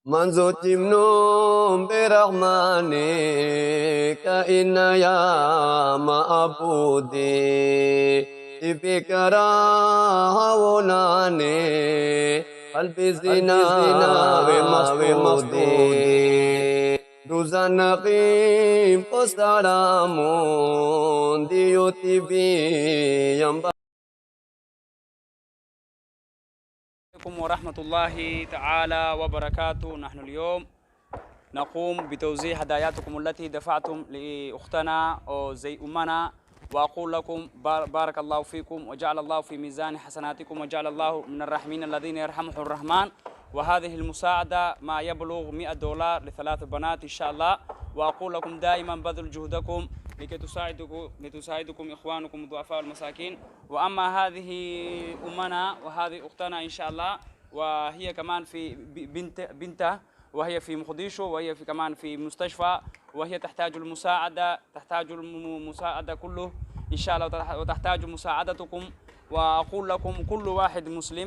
منزو تمنو برحماني كإن يا معبودي تفكرا هولاني قلبي زنا ومفقودي دوزانقيم قصدارامون ديوتي بي ينبع عليكم ورحمة الله تعالى وبركاته. نحن اليوم نقوم بتوزيع هداياتكم التي دفعتم لأختنا أو زي أمنا، وأقول لكم بارك الله فيكم وجعل الله في ميزان حسناتكم وجعل الله من الراحمين الذين يرحمهم الرحمن. وهذه المساعدة ما يبلغ $100 لثلاث بنات إن شاء الله. وأقول لكم دائما بذل جهدكم لكي تساعدكم إخوانكم الضعفاء والمساكين. وأما هذه أمنا وهذه أختنا إن شاء الله، وهي كمان في بنتها، وهي في مقديشو، وهي في كمان في مستشفى، وهي تحتاج المساعدة كله إن شاء الله، وتحتاج مساعدتكم. وأقول لكم كل واحد مسلم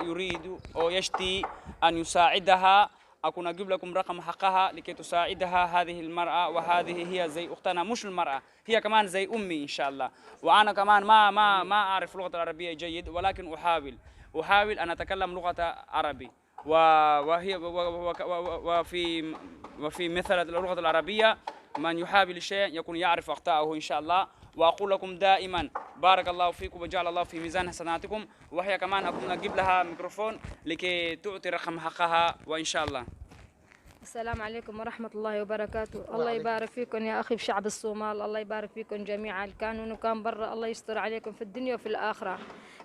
يريد أو يشتي أن يساعدها، أكون أجيب لكم رقم حقها لكي تساعدها هذه المرأة. وهذه هي زي أختنا، مش المرأة، هي كمان زي أمي إن شاء الله. وأنا كمان ما أعرف اللغة العربية جيد، ولكن أحاول أن أتكلم لغة عربي. وهي وفي مثل اللغة العربية من يحاول الشيء يكون يعرف أخطاءه إن شاء الله. وأقول لكم دائما بارك الله فيكم وجعل الله في ميزان حسناتكم. وهي كمان أكون أجيب لها ميكروفون لكي تعطي رقم حقها وإن شاء الله. السلام عليكم ورحمة الله وبركاته. الله يبارك فيكم يا أخي بشعب الصومال، الله يبارك فيكم جميعا، كانوا وكان برا، الله يستر عليكم في الدنيا وفي الآخرة.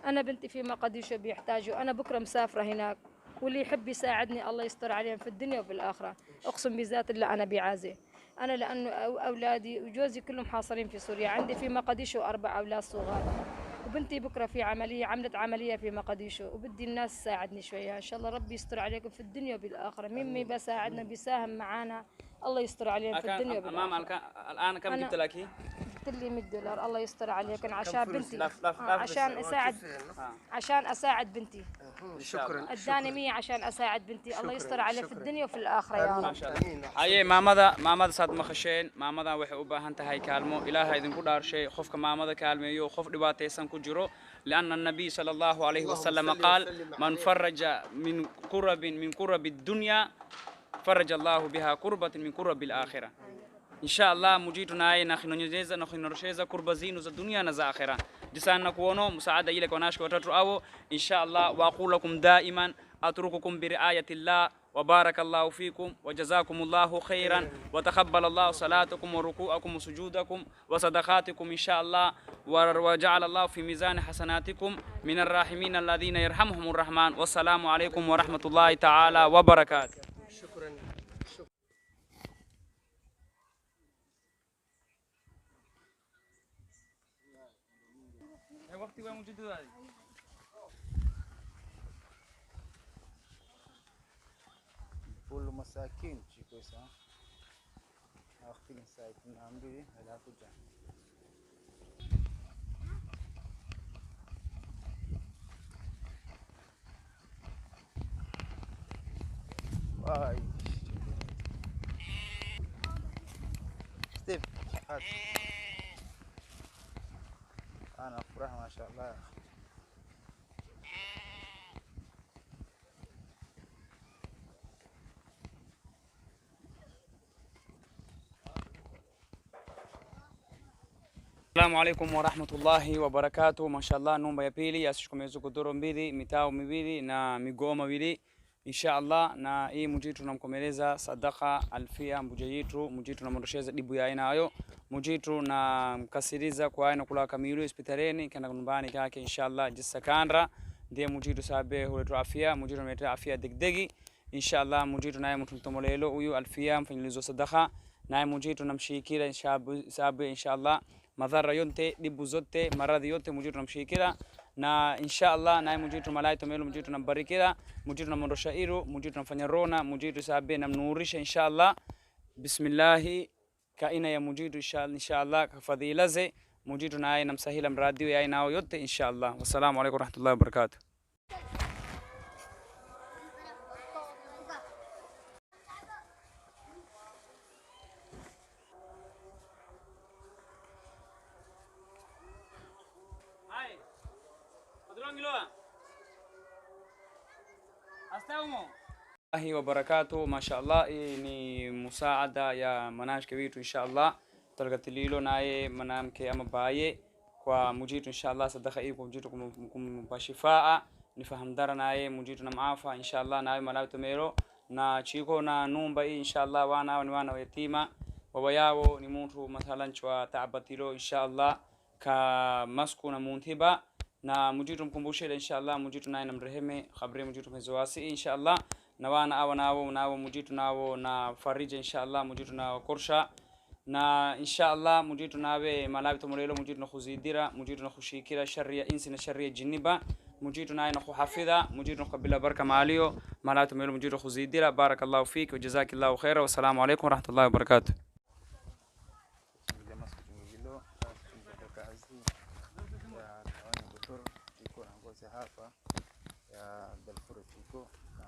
أنا بنتي في مقديشو بيحتاجوا، أنا بكرة مسافرة هناك، واللي يحب يساعدني الله يستر عليهم في الدنيا وفي الآخرة. أقسم بذات الله أنا بعازة، أنا لأنه أولادي وجوزي كلهم حاصرين في سوريا، عندي في مقديشو 4 أولاد صغار، وبنتي بكرة في عملت عملية في مقديشو، وبدي الناس تساعدني شوية. إن شاء الله ربي يستر عليكم في الدنيا وبالآخرة. مين بيساعدنا بيساهم معانا، الله يستر عليهم في الدنيا وبالآخرة. الآن كم جبت لك؟ جبت لي $100، الله يستر عليكم عشان بنتي، عشان أساعد بنتي. شكرا. اداني 100 عشان اساعد بنتي، الله يستر عليه في الدنيا وفي الاخره يا رب. haye maamada saad maqasheen, maamadan waxay u baahan tahay kaalmo. ilaahay idinku dhaarshay qofka maamada kaalmeeyo qof dhibaataysan ku jiro, لأن النبي صلى الله عليه وسلم قال من فرج من كرب الدنيا فرج الله بها كربة من كرب الآخرة. إن شاء الله مجيتنا أي نحن نرشيزا كرب زينو ز الدنيا نزا آخرة. جسنا كونو مساعدة إليك وناشك وتترأو إن شاء الله. وأقول لكم دائما أترككم برعاية الله، وبارك الله فيكم وجزاكم الله خيرا، وتقبل الله صلاتكم وركوعكم وسجودكم وصدقاتكم إن شاء الله، وجعل الله في ميزان حسناتكم من الراحمين الذين يرحمهم الرحمن. والسلام عليكم ورحمة الله تعالى وبركاته. شكرا. وقتي وين موجود هذا؟ كل مساكين شيكوسا أختي سايتين عمري هلا كوجا باي ستيف هات أنا أفرح ما شاء الله. السلام عليكم ورحمة الله وبركاته. ما شاء الله نومba ya pili asishikomezo kudoro mbili mitao miwili na migoo mawili إن شاء الله. na hii mujitu namkomeleza sadaka alfia mbujayitu mujitu namondesheza dibu ya aina hayo mujitu na mkasiriza kwa aina kula kamilu hospitalini kana nyumbani kake إن شاء الله jissa kanra ndiye mujitu sabe huletu afia mujitu nameta afia degdegi إن شاء الله. mujitu naye mtumtomolelo huyu alfia mfanyilizo sadaka naye mujitu namshikira إن شاء الله madhara yote dibu zote maradhi yote mujitu namshikira na insha Allah naye mujitu malaito melo mujitu nambarikira mujitu namondosha iru mujitu namfanya rona mujitu sabe namnurisha insha Allah. Bismillah kaina ya mujitu insha Allah kafadhilaze mujitu naye namsahila mradi ya nao yote insha Allah. Wassalamu alaykum warahmatullahi wabarakatuh. الله وبركاته ما شاء الله ni musaada ya manashke wetu inshallah talgatililo naye manamke ama baye kwa mujitu inshallah sadaka hii kwa mujitu kumpa shifaa nifaham dara naye mujitu na maafa inshallah naye malawi tomero na chiko na numba hii inshallah wana ni wana yatima baba yao ni mtu mathalan chwa taabatilo inshallah ka masku na muntiba na mujitu mkumbushile inshallah mujitu naye namreheme khabri mujitu mezowasi inshallah na wana awa nao mujitu nao na farija inshallah mujitu nao korsha na inshallah mujitu nawe malawi tomorelo mujitu na khuzidira mujitu na khushikira sharia insi na sharia jiniba mujitu naye na khuhafidha mujitu na kabila baraka maalio malawi tomorelo mujitu khuzidira barakallahu fik wa jazakillahu khaira wa assalamu alaykum wa rahmatullahi wa barakatuh. hapa ya Darfur Chiko na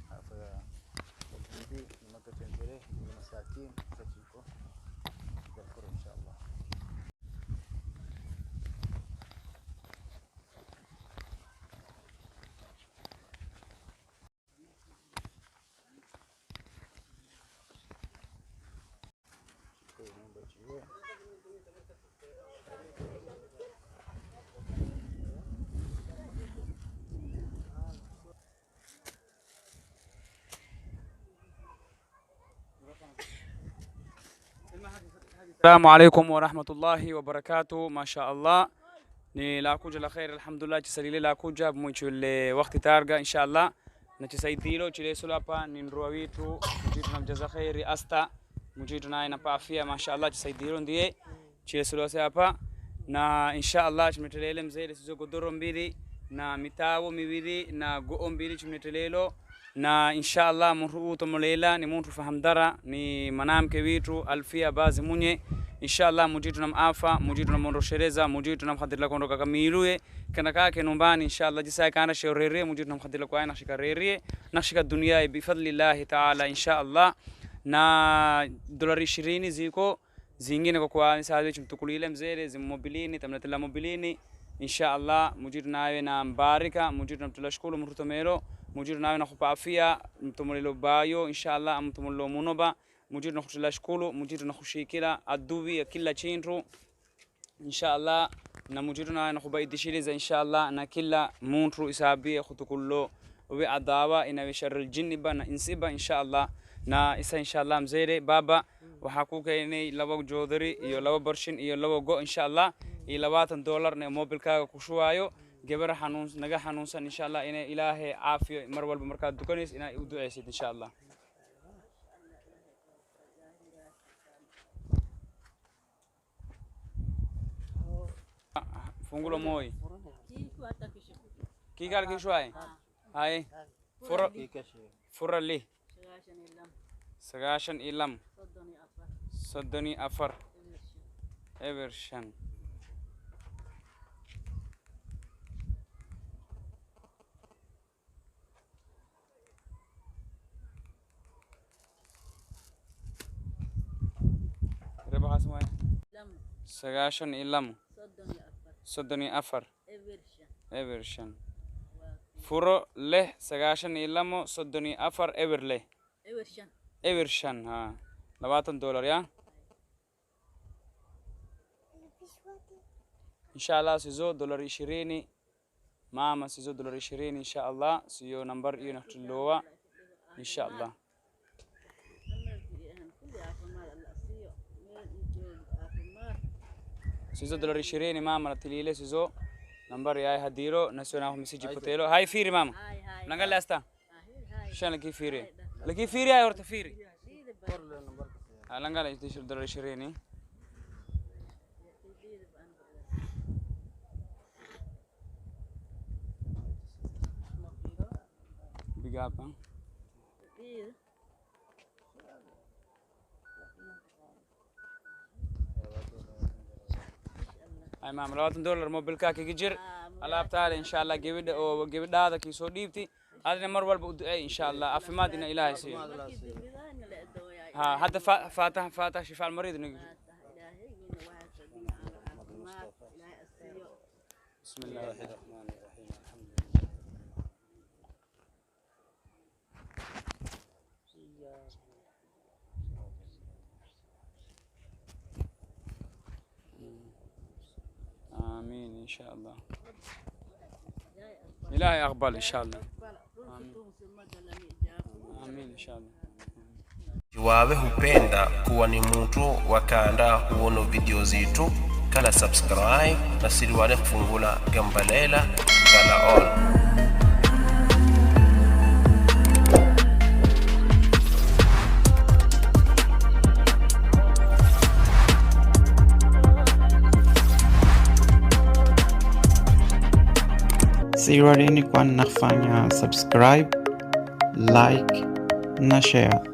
hapa ya hivi ni matotembele ni masakin za Chiko Darfur inshallah. السلام عليكم ورحمة الله وبركاته ما شاء الله ni la kuja la khair alhamdulillah chisalile la kuja mwichule wakati targa inshallah na chisaidilo chile sulapa ni nruwa witu mjitu na mjaza khairi asta mjitu na ina paafia mashallah chisaidilo ndiye chile sulose hapa na inshallah chimetelele mzee sizo godoro mbili na mitawo miwili na goo mbili chimetelelo na inshallah muru tomolela ni muntu fahamdara ni manamke witu alfia bazi munye inshallah mujitu na maafa mujitu na mondoshereza mujitu na mkhadila kondoka kamilue kana kake numbani inshallah jisa kana shorere mujitu na mkhadila kwa ina shikarere na shika dunia bi fadlillah ta'ala inshallah na dolari 20 ziko zingine kwa nisaaje chimtukulile mzele zimobilini tamnatila mobilini inshallah mujitu nawe na mbarika mujitu na mtulashukuru mrutomero mujitu nawe na kupa afia mtumulilo bayo inshallah mtumulilo munoba mujitu na kutulashukuru mujitu na kushikira adubi ya kila chintu inshallah na mujitu nawe na kubaidishiliza inshallah na kila muntu isabie khutukullo uwe adawa inawe sharri jinniba na insiba inshallah na isa inshallah mzere baba waxakuka inay laba joodari iyo laba barshin iyo laba go inshallah iyo $20 ne mobilkaaga ku shuwayo gabar xanuun naga xanuunsan inshallah inay ilaahay caafiyo mar walba marka dukaneys inay u duceysid inshallah fungulo moy kigal ki shuway hay fura li سجاشن إلام صدني أفر إبرشان ربع اسمه سجاشن إلام صدني أفر إبرشان فرو له سجاشن إلامو صدني أفر إبر له إبرشان ها $20 يا إن شاء الله سيزو $20 ماما سيزو $20 إن شاء الله سيو نمبر ينحتلوا إن شاء الله سيزو $20 ماما تليله سيزو نمبر ياي هديرو نسيناه مسيجي بتيلو هاي فيري ماما نقول لاستا شان لكي فيري لكي فيري هاي ورت فيري لنقال يديش $20 بيجابا هاي ماما $20 موبيل كاكي جير الله بتعالى إن شاء الله جيبد هذا كي صديبتي هذا مر والبدء إن شاء الله أفهمادنا إلهي سي ها حتى فاتح شفاء المريض بسم الله الرحمن الرحيم شاء الله. إلهي أقبل إن شاء الله. آمين إن شاء الله. Wawe hupenda kuwa ni mtu wakanda huono video zetu kala subscribe na siliwale kufungula gambalela kala on. Siwareni kwa nafanya subscribe, like na share.